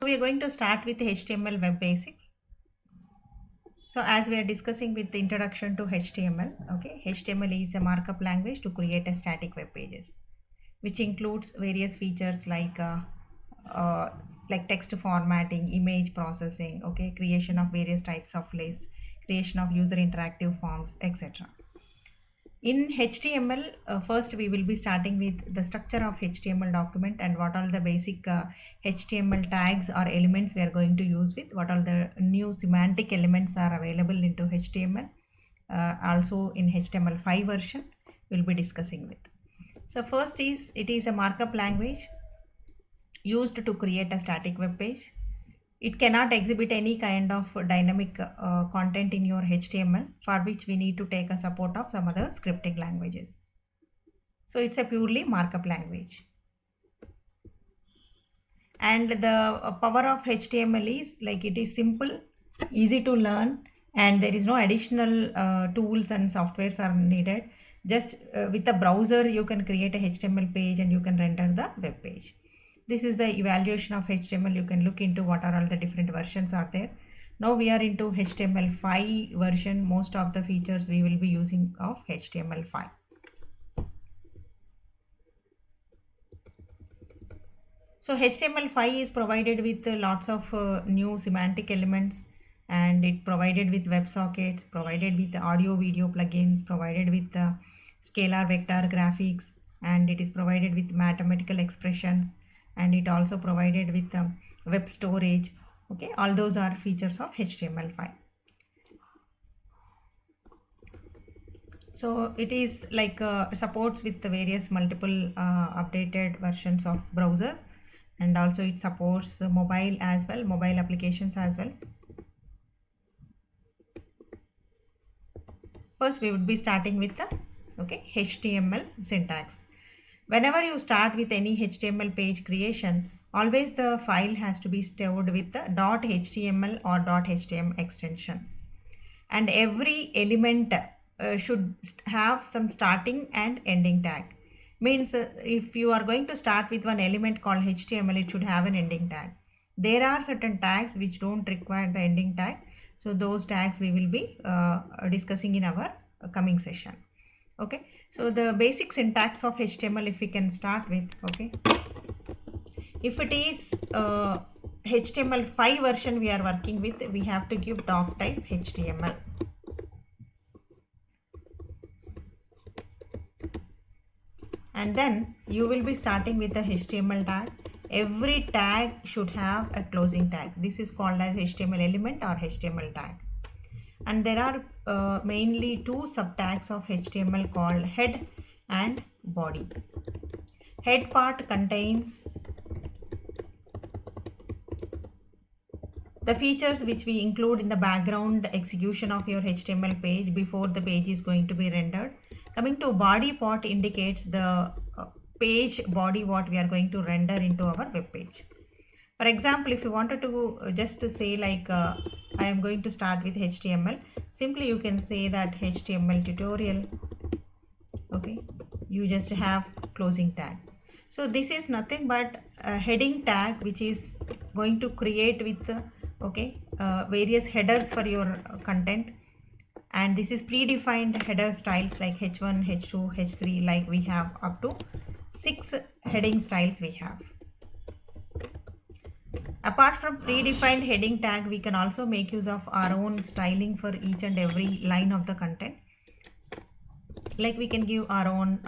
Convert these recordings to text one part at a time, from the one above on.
We are going to start with HTML web basics. So as we are discussing with the introduction to HTML, okay, HTML is a markup language to create a static web pages, which includes various features uh, like text formatting, image processing, okay, creation of various types of lists, creation of user interactive forms, etc. In HTML, first we will be starting with the structure of HTML document and what are the basic HTML tags or elements we are going to use with, what are the new semantic elements are available into HTML. Also in HTML5 version, we'll be discussing with. So first is, it is a markup language used to create a static web page. It cannot exhibit any kind of dynamic content in your HTML, for which we need to take a support of some other scripting languages. So it's a purely markup language. And the power of HTML is like it is simple, easy to learn, and there is no additional tools and softwares are needed. Just with the browser, you can create a HTML page and you can render the web page. This is the evaluation of HTML. You can look into what are all the different versions are there. Now we are into HTML5 version. Most of the features we will be using of HTML5. So HTML5 is provided with lots of new semantic elements, and it provided with WebSockets, provided with audio video plugins, provided with scalar vector graphics, and it is provided with mathematical expressions, and it also provided with web storage. Okay, all those are features of HTML5. So it is like supports with the various multiple updated versions of browser, and also it supports mobile as well, mobile applications as well. First we would be starting with the HTML syntax. Whenever you start with any HTML page creation, always the file has to be stored with the .html or .htm extension, and every element should have some starting and ending tag. Means if you are going to start with one element called HTML, it should have an ending tag. There are certain tags which don't require the ending tag, so those tags we will be discussing in our coming session. Okay, so the basic syntax of HTML, if we can start with, okay, if it is HTML5 version we are working with, we have to give doc type HTML. And then you will be starting with the HTML tag. Every tag should have a closing tag. This is called as HTML element or HTML tag. And there are mainly two subtags of HTML called head and body. Head part contains the features which we include in the background execution of your HTML page before the page is going to be rendered. Coming to body part indicates the page body what we are going to render into our web page. For example, if you wanted to just say like I am going to start with HTML, simply you can say that HTML tutorial. Okay, you just have closing tag. So this is nothing but a heading tag which is going to create with various headers for your content, and this is predefined header styles like h1, h2, h3, like we have up to 6 heading styles we have. Apart from predefined heading tag, we can also make use of our own styling for each and every line of the content. Like we can give our own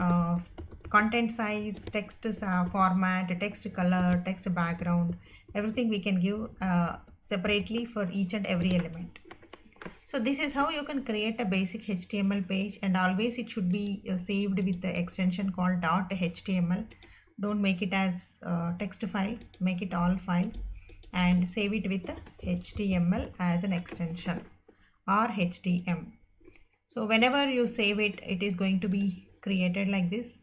content size, text format, text color, text background, everything we can give separately for each and every element. So this is how you can create a basic HTML page, and always it should be saved with the extension called .html. Don't make it as text files, make it all files, and save it with the HTML as an extension or HTML. So whenever you save it, it is going to be created like this.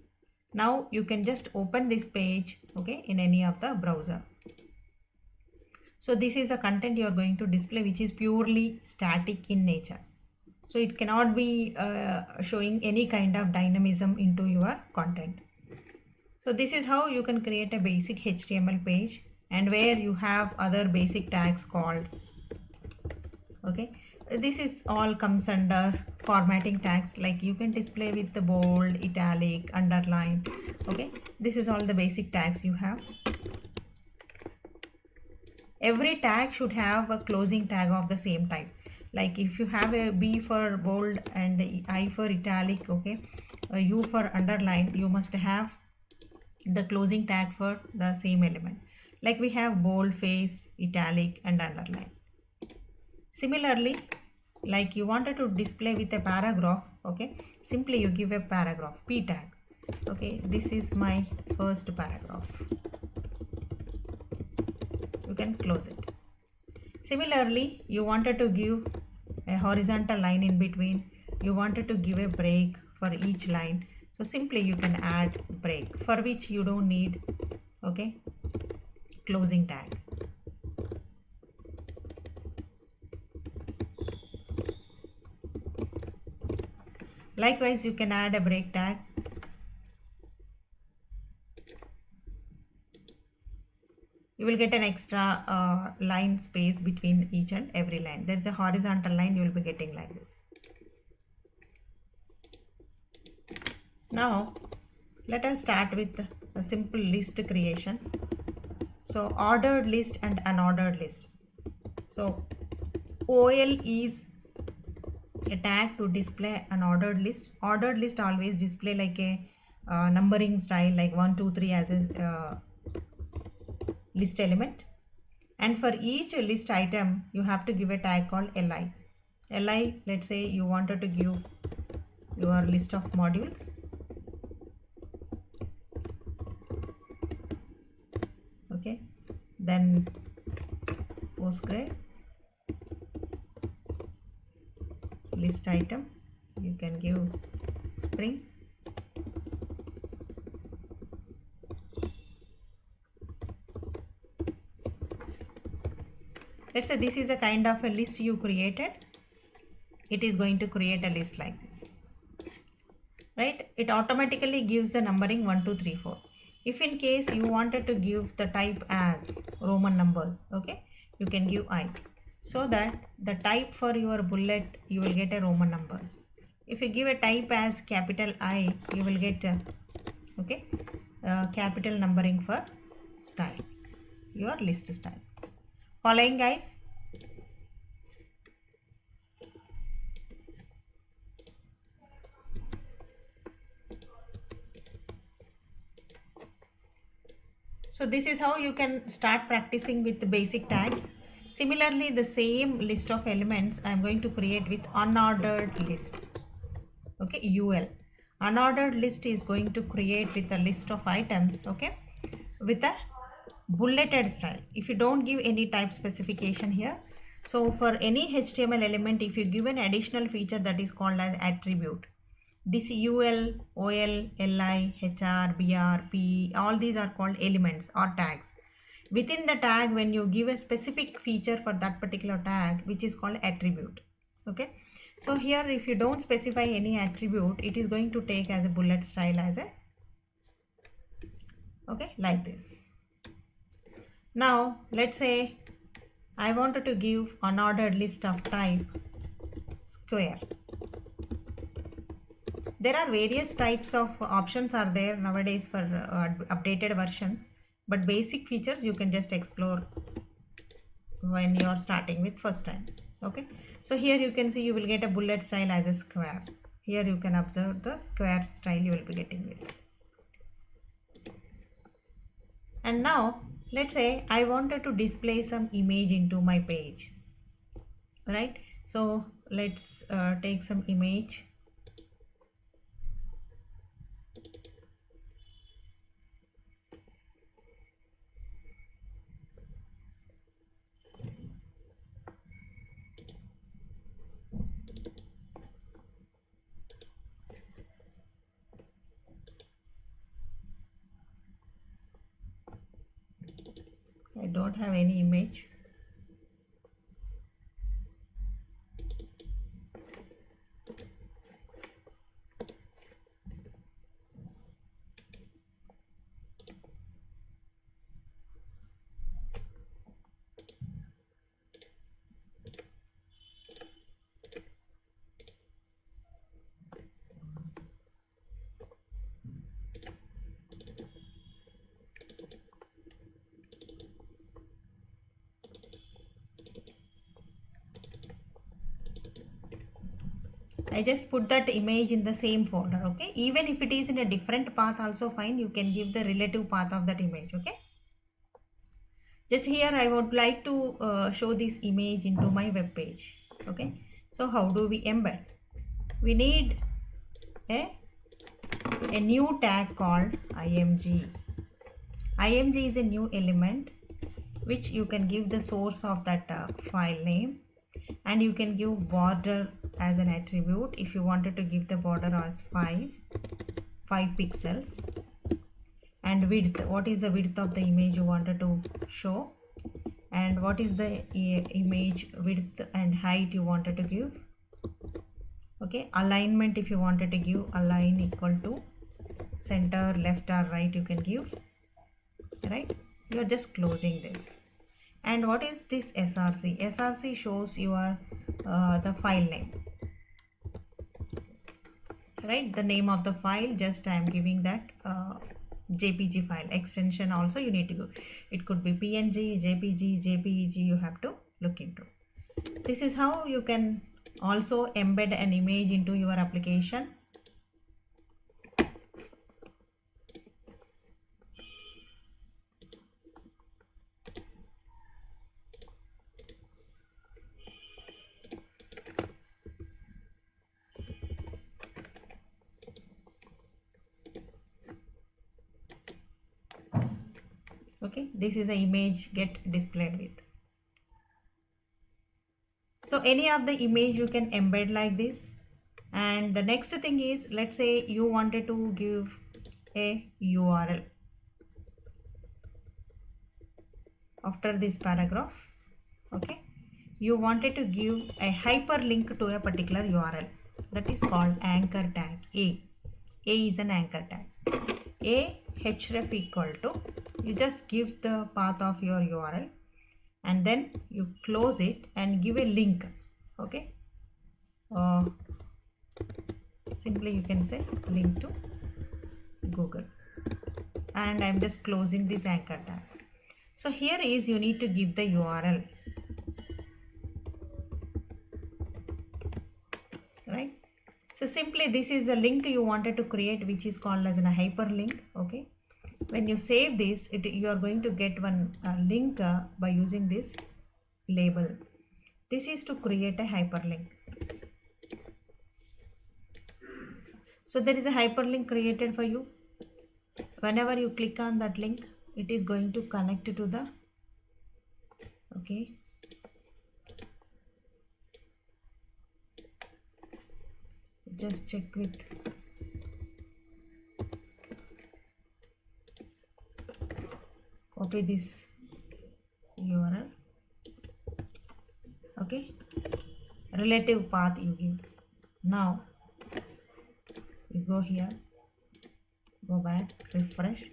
Now you can just open this page, okay, in any of the browser. So this is a content you are going to display which is purely static in nature. So it cannot be showing any kind of dynamism into your content. So this is how you can create a basic HTML page. and where you have other basic tags called, okay, this is all comes under formatting tags, like you can display with the bold, italic, underline. Okay, this is all the basic tags you have. Every tag should have a closing tag of the same type. Like if you have a B for bold and I for italic, okay, U for underline, you must have the closing tag for the same element. Like we have bold, face, italic and underline. Similarly, like you wanted to display with a paragraph, okay, simply you give a paragraph, P tag. Okay, this is my first paragraph. You can close it. Similarly, you wanted to give a horizontal line in between. You wanted to give a break for each line. So simply you can add break, for which you don't need, okay, closing tag. Likewise, you can add a break tag. You will get an extra line space between each and every line. There is a horizontal line, you will be getting like this. Now, let us start with a simple list creation. So, ordered list and unordered list. So, OL is a tag to display an ordered list. Ordered list always display like a numbering style, like 1, 2, 3 as a list element. And for each list item, you have to give a tag called li. Li, let's say you wanted to give your list of modules. Okay, then Postgres list item, you can give Spring. Let's say this is a kind of a list you created. It is going to create a list like this, right? It automatically gives the numbering 1, 2, 3, 4. If in case you wanted to give the type as Roman numbers, okay, you can give I, so that the type for your bullet you will get a Roman numbers. If you give a type as capital I, you will get okay, capital numbering for style, your list style. Following, guys? So this is how you can start practicing with the basic tags. Similarly, the same list of elements I am going to create with unordered list. Okay, UL. Unordered list is going to create with a list of items, okay, with a bulleted style. If you don't give any type specification here, so for any HTML element, if you give an additional feature that is called as attribute, this UL, OL, LI, HR, BR, P, all these are called elements or tags. Within the tag, when you give a specific feature for that particular tag, which is called attribute, okay. So here, if you don't specify any attribute, it is going to take as a bullet style as a, okay, like this. Now, let's say I wanted to give unordered list of type square. There are various types of options are there nowadays for updated versions, but basic features you can just explore when you are starting with first time. Okay, so here you can see you will get a bullet style as a square. Here you can observe the square style you will be getting with. And now let's say I wanted to display some image into my page, right? So let's take some image. I don't have any image. I just put that image in the same folder. Okay, even if it is in a different path also fine, you can give the relative path of that image. Okay, just here I would like to show this image into my web page. Okay, so how do we embed? We need a new tag called img. Img is a new element which you can give the source of that file name, and you can give border as an attribute if you wanted to give the border as 5 pixels, and width, what is the width of the image you wanted to show, and what is the image width and height you wanted to give. Okay, alignment, if you wanted to give align equal to center, left or right, you can give, right? You are just closing this. And what is this src? Src shows your the file name, right? The name of the file, just I am giving that jpg file. Extension also you need to go, it could be png, jpg, jpeg, you have to look into. This is how you can also embed an image into your application. Okay, this is the image get displayed with. So any of the image you can embed like this. And the next thing is, let's say you wanted to give a URL after this paragraph. Okay, you wanted to give a hyperlink to a particular URL, that is called anchor tag. A is an anchor tag. A href equal to, you just give the path of your URL and then you close it and give a link. Okay, simply you can say link to Google, and I'm just closing this anchor tag. So here is, you need to give the URL, right? So simply this is a link you wanted to create, which is called as a hyperlink. Okay, when you save this, you are going to get one link by using this label. This is to create a hyperlink. So there is a hyperlink created for you. Whenever you click on that link, it is going to connect to the, okay, just check with, copy this URL. Okay, relative path you give. Now you go here, go back, refresh,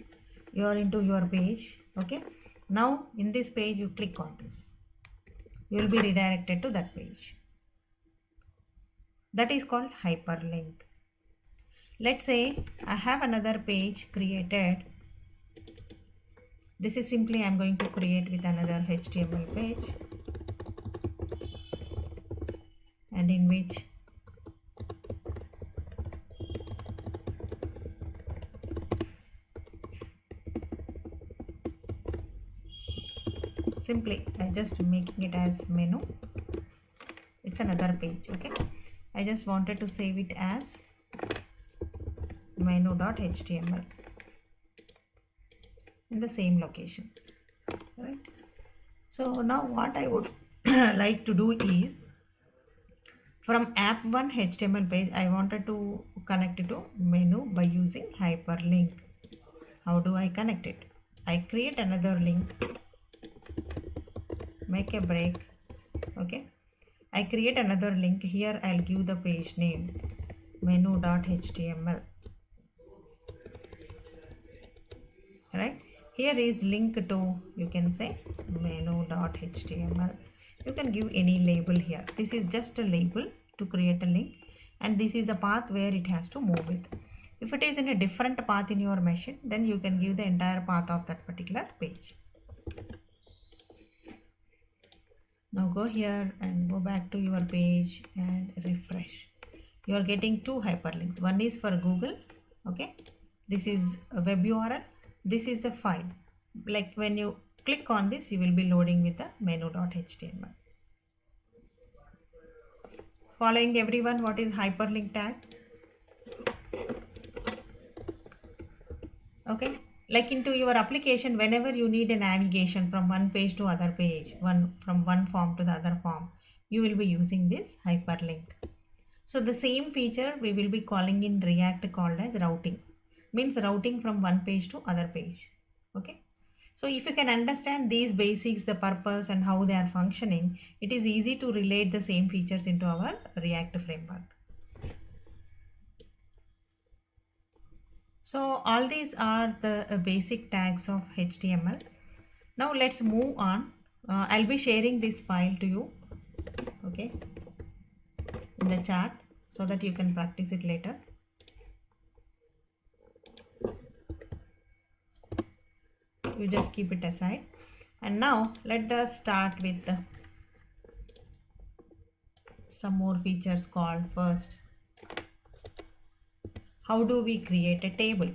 you are into your page. Okay, now in this page you click on this, you will be redirected to that page. That is called hyperlink. Let's say I have another page created. This is simply I'm going to create with another HTML page, and in which simply I just making it as menu. It's another page. Okay, I just wanted to save it as menu.html in the same location, right? So now what I would like to do is, from app1 HTML page, I wanted to connect it to menu by using hyperlink. How do I connect it? I create another link, make a break. Okay, I create another link. Here I'll give the page name menu.html, right? Here is link to, you can say menu.html. You can give any label here. This is just a label to create a link, and this is a path where it has to move with. If it is in a different path in your machine, then you can give the entire path of that particular page. Now go here and go back to your page and refresh. you are getting two hyperlinks. One is for Google, okay, this is a web URL, this is a file. Like when you click on this, you will be loading with the menu.html. Following everyone, what is hyperlink tag? Okay, like into your application, whenever you need a navigation from one page to other page, from one form to the other form, you will be using this hyperlink. So the same feature we will be calling in React called as routing, means routing from one page to other page. Okay, so if you can understand these basics, the purpose and how they are functioning, it is easy to relate the same features into our React framework. So all these are the basic tags of HTML. Now let's move on. I'll be sharing this file to you, okay, in the chat so that you can practice it later. You just keep it aside. And now let us start with some more features called first. How do we create a table?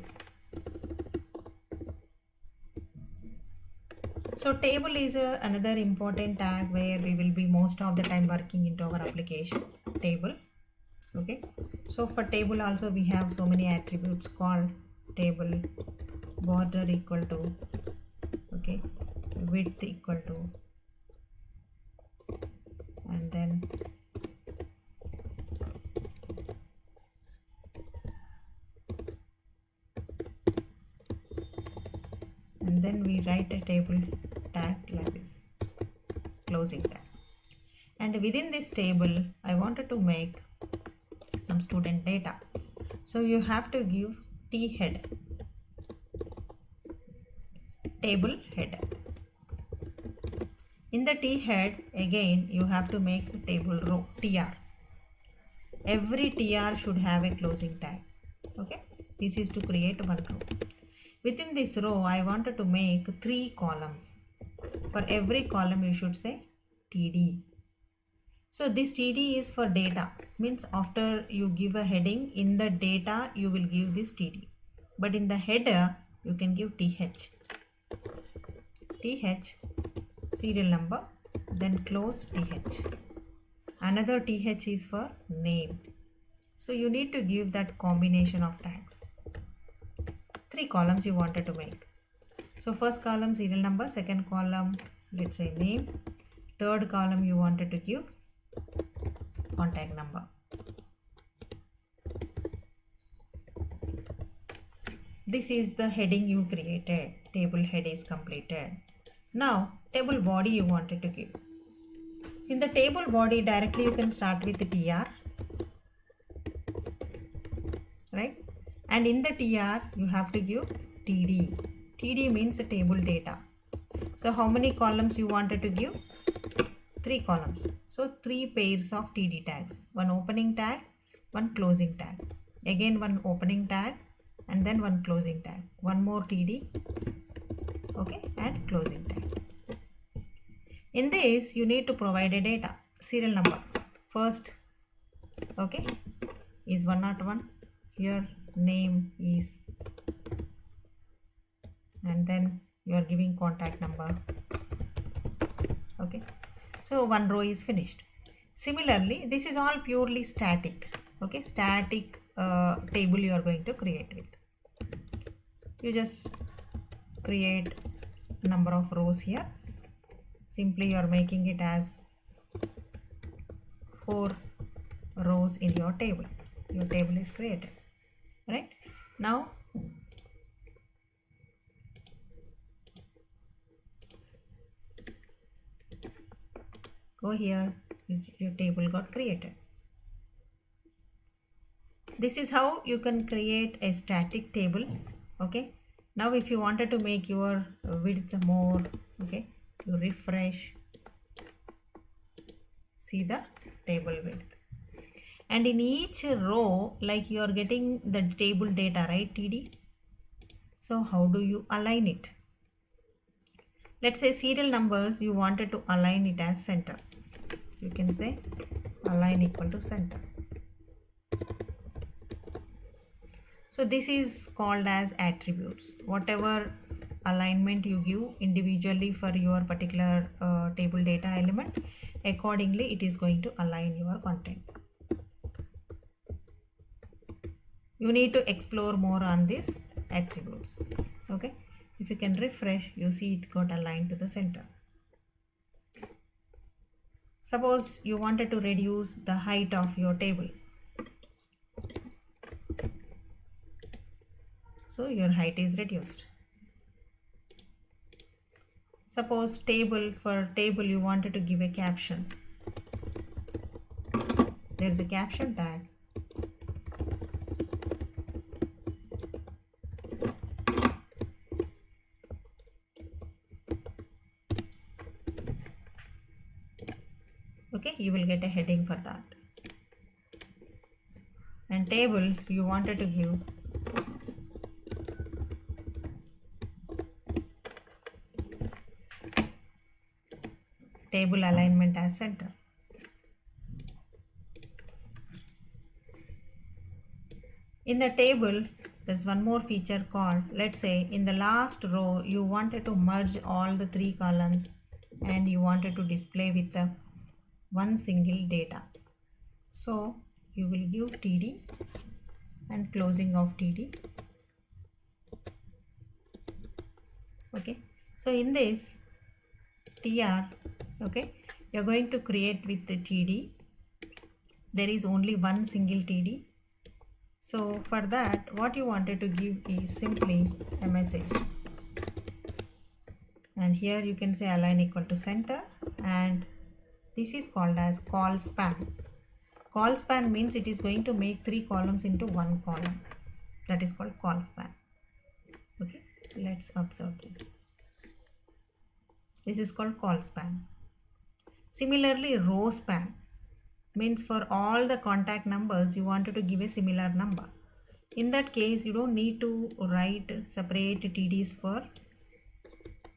So table is another important tag where we will be most of the time working into our application table. Okay, so for table also we have so many attributes called table, border equal to, okay, width equal to, and then we write a table tag like this, closing tag. And within this table I wanted to make some student data, so you have to give t head, table head. In the t head again you have to make table row, tr. Every tr should have a closing tag. Okay, this is to create one row. Within this row I wanted to make 3 columns. For every column you should say td. So this td is for data, means after you give a heading in the data you will give this td, but in the header you can give th, serial number, then close th. Another th is for name, so you need to give that combination of tags. 3 columns you wanted to make. So first column serial number, second column let's say name, third column you wanted to give contact number. This is the heading you created. Table head is completed. Now table body you wanted to give. In the table body directly you can start with the tr, right? And in the tr you have to give td. td means the table data. So how many columns you wanted to give? 3 columns. So 3 pairs of td tags. One opening tag, one closing tag. Again one opening tag and then one closing tag. One more td, okay, and closing tag. In this you need to provide a data, serial number. First, okay, is 101. Here name is, and then you are giving contact number. Okay, so one row is finished. Similarly, this is all purely static. Okay, static table you are going to create with. You just create number of rows here. Simply you are making it as 4 rows in your table. Your table is created, right? Now go here, your table got created. This is how you can create a static table. Okay, now if you wanted to make your width more, okay, you refresh, see the table width, and in each row like you are getting the table data, right, td. So how do you align it? Let's say serial numbers you wanted to align it as center. You can say align equal to center. So this is called as attributes. Whatever alignment you give individually for your particular table data element, accordingly it is going to align your content. You need to explore more on these attributes. Okay, if you can refresh, you see it got aligned to the center. Suppose you wanted to reduce the height of your table. So your height is reduced. Suppose for table you wanted to give a caption. There is a caption tag. Okay, you will get a heading for that. And table you wanted to give table alignment as center. In a table, there's one more feature called, let's say in the last row you wanted to merge all the 3 columns and you wanted to display with the one single data. So you will give TD and closing of TD. Okay, so in this TR, okay, you're going to create with the TD. There is only one single TD. So for that, what you wanted to give is simply a message. And here you can say align equal to center, and this is called as call span. Call span means it is going to make 3 columns into 1 column. That is called call span. Okay, let's observe this. This is called call span. Similarly, row span means for all the contact numbers you wanted to give a similar number. In that case, you don't need to write separate TDs for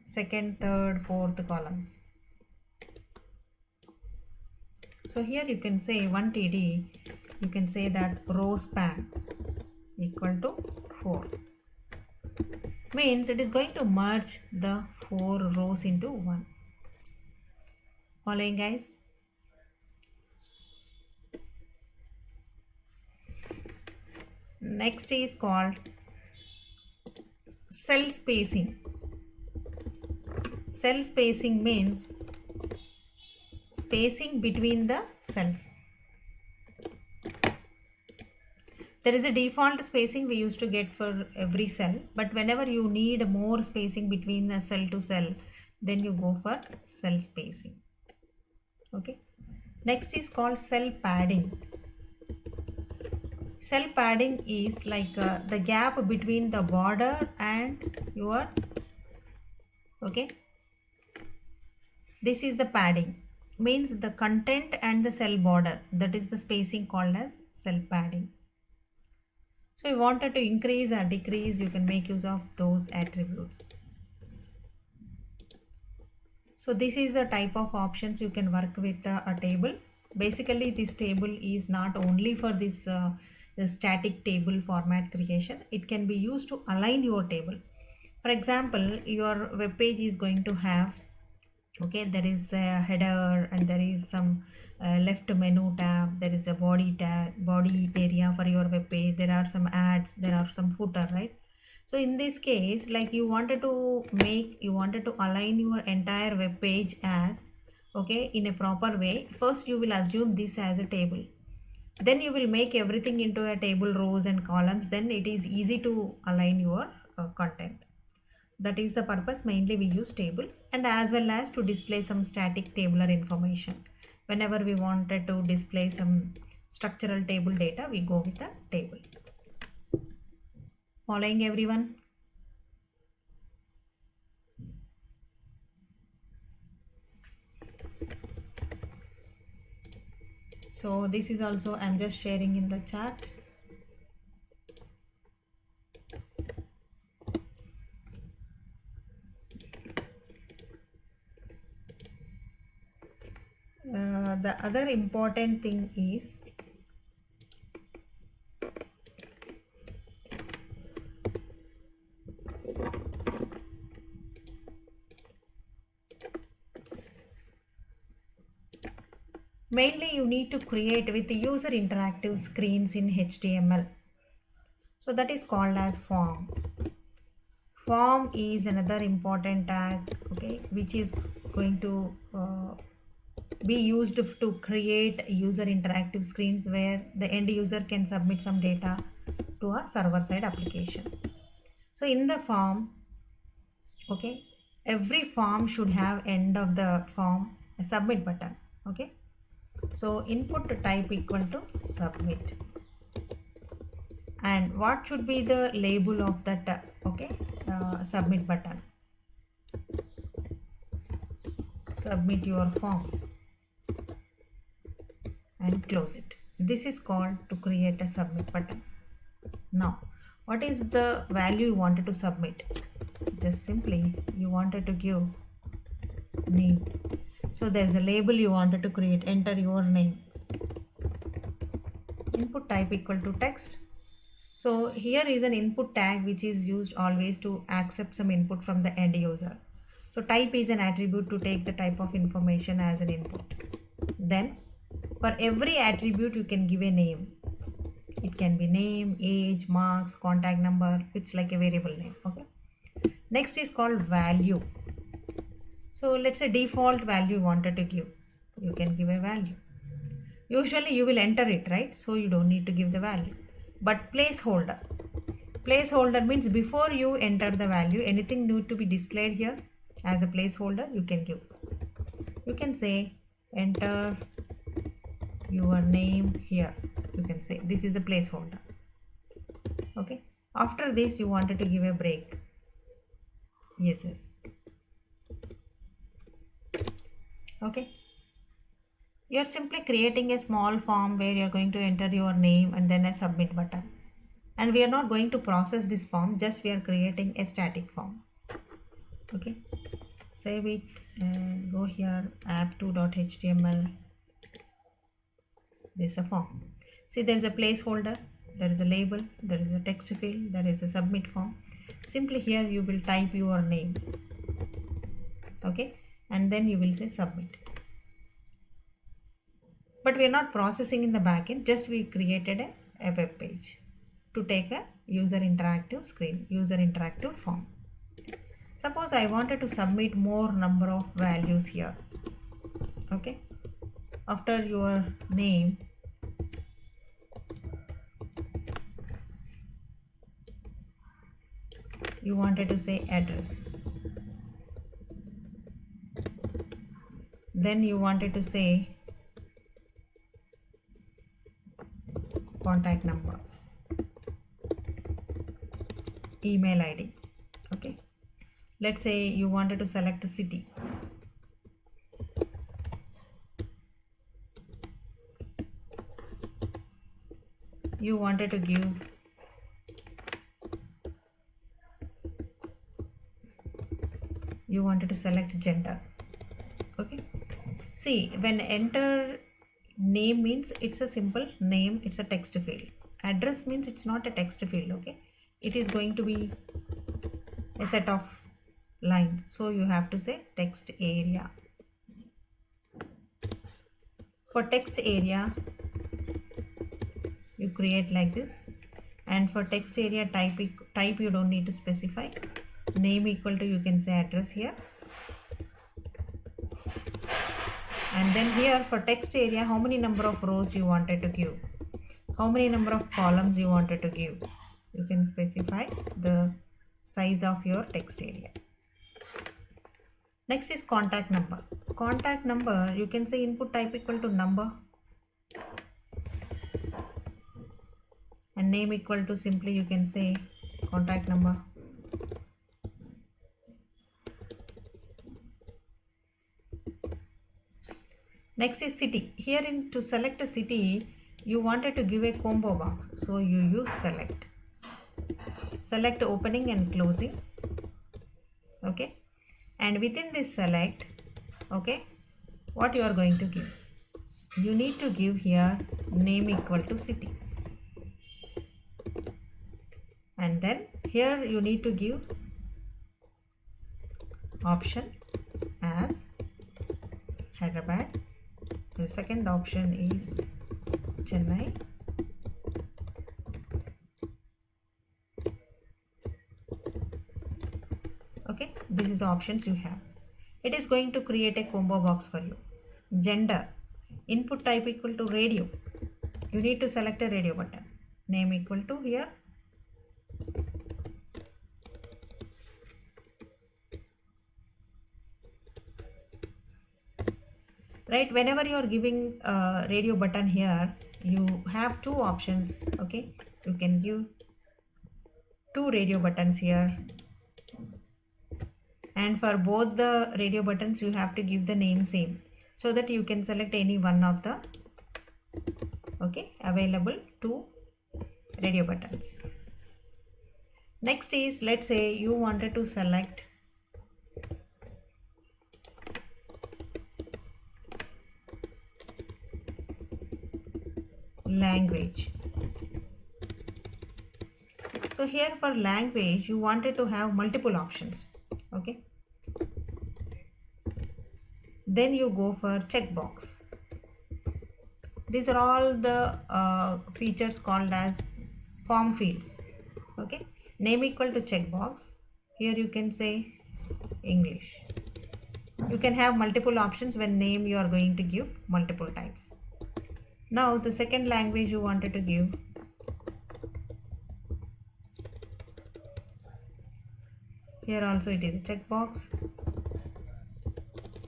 second, third, fourth columns. So here you can say 1 TD, you can say that row span equal to 4. Means it is going to merge the 4 rows into 1. Following, guys? Next is called cell spacing. Cell spacing means spacing between the cells. There is a default spacing we used to get for every cell, but whenever you need more spacing between a cell to cell, then you go for cell spacing. Okay. Next is called cell padding. Cell padding is like the gap between the border and your, okay, this is the padding, means the content and the cell border, that is the spacing called as cell padding. So you wanted to increase or decrease, you can make use of those attributes. So this is a type of options you can work with a table. Basically this table is not only for this the static table format creation, it can be used to align your table. For example, your web page is going to have, okay, there is a header and there is some left menu tab, there is a body tab, body area for your web page, there are some ads, there are some footer, right? So in this case, like you wanted to align your entire web page as, okay, in a proper way. First you will assume this as a table, then you will make everything into a table, rows and columns, then it is easy to align your content. That is the purpose mainly we use tables, and as well as to display some static tabular information. Whenever we wanted to display some structural table data, we go with a table. Following, everyone? So this is also, I'm just sharing in the chat. The other important thing is Mainly you need to create with the user interactive screens in HTML. So that is called as form. Form is another important tag, okay, which is going to be used to create user interactive screens where the end user can submit some data to a server side application. So in the form, okay, every form should have end of the form a submit button, okay. So input type equal to submit, and what should be the label of that submit button? Submit your form and close it. This is called to create a submit button. Now what is the value you wanted to submit? Just simply you wanted to give name. So there's a label you wanted to create. Enter your name. Input type equal to text. So here is an input tag which is used always to accept some input from the end user. So type is an attribute to take the type of information as an input. Then for every attribute you can give a name. It can be name, age, marks, contact number. It's like a variable name. Okay. Next is called value. So let's say default value you wanted to give. You can give a value. Usually you will enter it, right? So you don't need to give the value. But placeholder. Placeholder means before you enter the value, anything need to be displayed here as a placeholder, you can give. You can say enter your name here. You can say this is a placeholder. Okay. After this you wanted to give a break. Yes. Okay. You're simply creating a small form where you're going to enter your name and then a submit button. And we are not going to process this form, just we are creating a static form. Okay. Save it and go here, app2.html. This is a form. See, there is a placeholder, there is a label, there is a text field, there is a submit form. Simply here you will type your name. Okay. And then you will say submit. But we are not processing in the backend, just we created a web page to take a user interactive screen, user interactive form. Suppose I wanted to submit more number of values here. Okay. After your name, you wanted to say address. Then you wanted to say contact number, email ID. Okay. Let's say you wanted to select a city. You wanted to give select gender. Okay. See, when enter name means it's a simple name, it's a text field. Address means it's not a text field. Okay. It is going to be a set of lines. So you have to say text area. For text area, you create like this. And for text area type you don't need to specify. Name equal to, you can say address here. And then here for text area, how many number of rows you wanted to give, how many number of columns you wanted to give, you can specify the size of your text area. Next is contact number. Contact number, you can say input type equal to number and name equal to, simply you can say contact number. Next is city. Here to select a city, you wanted to give a combo box. So you use select. Select opening and closing. Okay. And within this select, okay, what you are going to give? You need to give here name equal to city. And then here you need to give option as Hyderabad The second option is Chennai. Okay, this is the options you have. It is going to create a combo box for you. Gender, input type equal to radio. You need to select a radio button. Name equal to here. Right, whenever you are giving a radio button here, you have two options. Okay, you can give two radio buttons here, and for both the radio buttons you have to give the name same, so that you can select any one of the available two radio buttons. Next is, let's say you wanted to select language. So here for language you wanted to have multiple options. Okay, then you go for checkbox. These are all the features called as form fields. Okay, name equal to checkbox. Here you can say English. You can have multiple options when name you are going to give multiple types. Now the second language you wanted to give, here also it is a checkbox.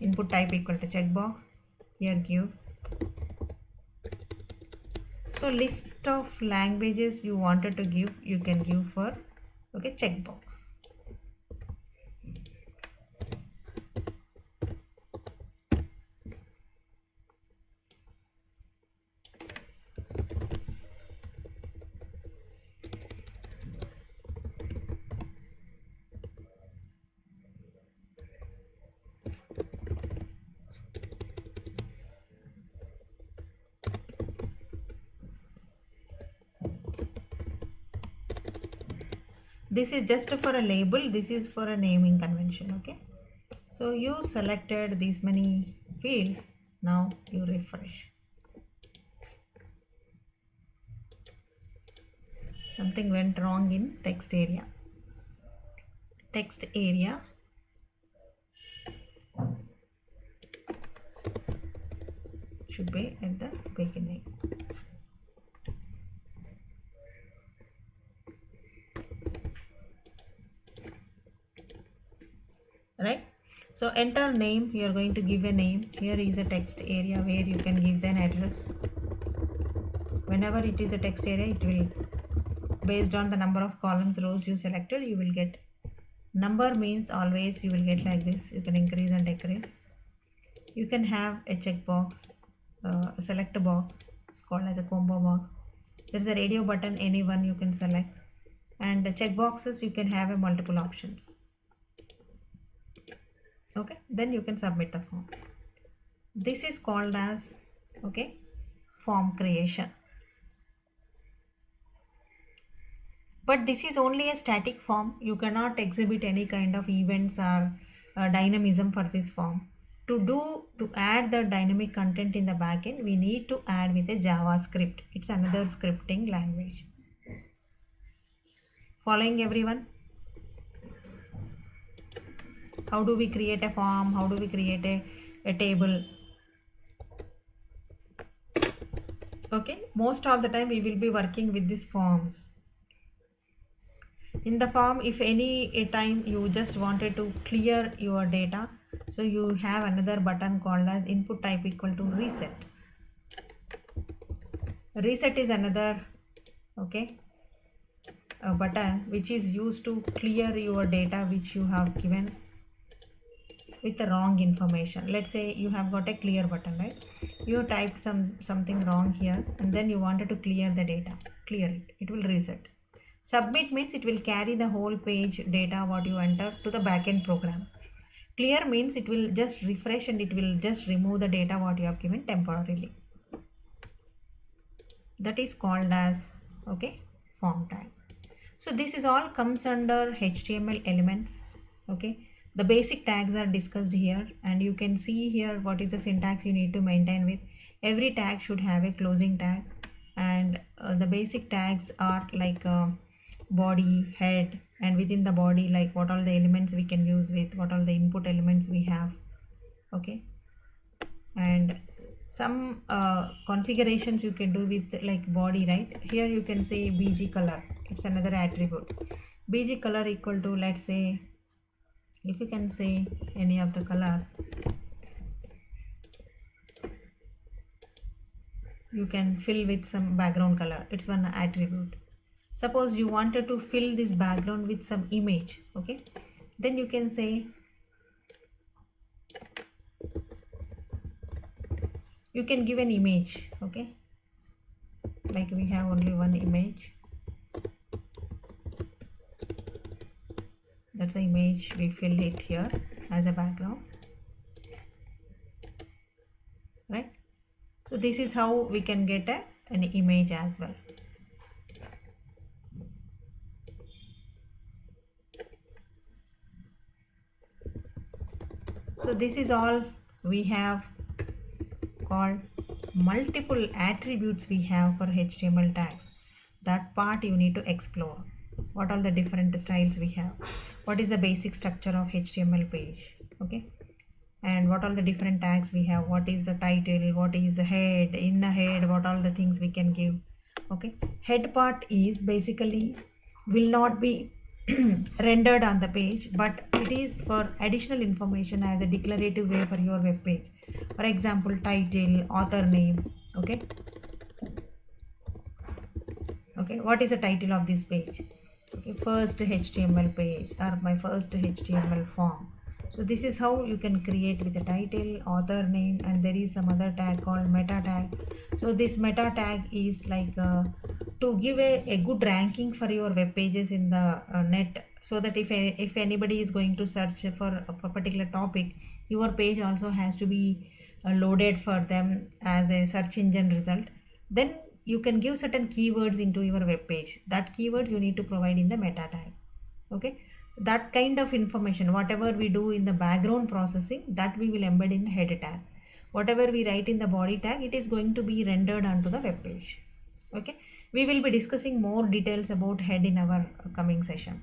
Input type equal to checkbox. Here give. So list of languages you wanted to give, you can give for checkbox. This is just for a label, this is for a naming convention. Okay, so you selected these many fields. Now you refresh. Something went wrong in text area. Text area should be at the beginning. Right, so enter name. You are going to give a name. Here is a text area where you can give an address. Whenever it is a text area, it will, based on the number of columns, rows you selected, you will get. Number means always you will get like this. You can increase and decrease. You can have a checkbox, a select box. It's called as a combo box. There is a radio button, any one you can select, and the checkboxes you can have a multiple options. Okay, then you can submit the form. This is called as form creation. But this is only a static form. You cannot exhibit any kind of events or dynamism for this form. To add the dynamic content in the backend, we need to add with a JavaScript. It's another scripting language. Following everyone? How do we create a form? How do we create a table? Okay, most of the time we will be working with these forms. In the form, if any time you just wanted to clear your data, so you have another button called as input type equal to reset. Reset is another a button which is used to clear your data which you have given with the wrong information. Let's say you have got a clear button, right? You typed something wrong here and then you wanted to clear the data. Clear it. It will reset. Submit means it will carry the whole page data what you enter to the backend program. Clear means it will just refresh and it will just remove the data what you have given temporarily. That is called as form tag. So this is all comes under HTML elements. The basic tags are discussed here, and you can see here what is the syntax you need to maintain with. Every tag should have a closing tag, and the basic tags are like body, head, and within the body, like what all the elements we can use with, what all the input elements we have. Okay, and some configurations you can do with like body, right? Here you can say bg color, it's another attribute. Bg color equal to, let's say, if you can say any of the color, you can fill with some background color, it's one attribute. Suppose you wanted to fill this background with some image, okay, then you can say, you can give an image, okay, like we have only one image, that's the image, we fill it here as a background, right? So this is how we can get an image as well. So this is all we have called multiple attributes we have for HTML tags. That part you need to explore. What are the different styles we have? What is the basic structure of HTML page? Okay. And what are the different tags we have? What is the title? What is the head? In the head, what all the things we can give? Okay. Head part is basically will not be rendered on the page, but it is for additional information as a declarative way for your web page. For example, title, author name. Okay. Okay, what is the title of this page? Okay, first HTML page or my first HTML form. So this is how you can create with the title, author name, and there is some other tag called meta tag. So this meta tag is like to give a good ranking for your web pages in the net, so that if anybody is going to search for a particular topic, your page also has to be loaded for them as a search engine result. Then you can give certain keywords into your web page. That keywords you need to provide in the meta tag. Okay, that kind of information, whatever we do in the background processing, that we will embed in head tag. Whatever we write in the body tag, it is going to be rendered onto the web page. Okay, we will be discussing more details about head in our coming session,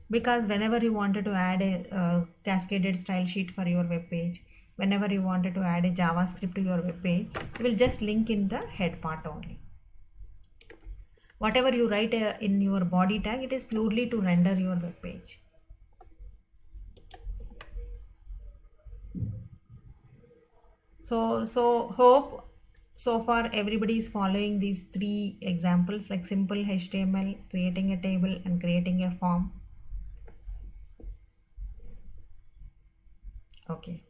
because whenever you wanted to add a cascaded style sheet for your web page, whenever you wanted to add a JavaScript to your web page, you will just link in the head part only. Whatever you write in your body tag, it is purely to render your web page. So hope so far everybody is following these three examples, like simple HTML, creating a table, and creating a form. Okay.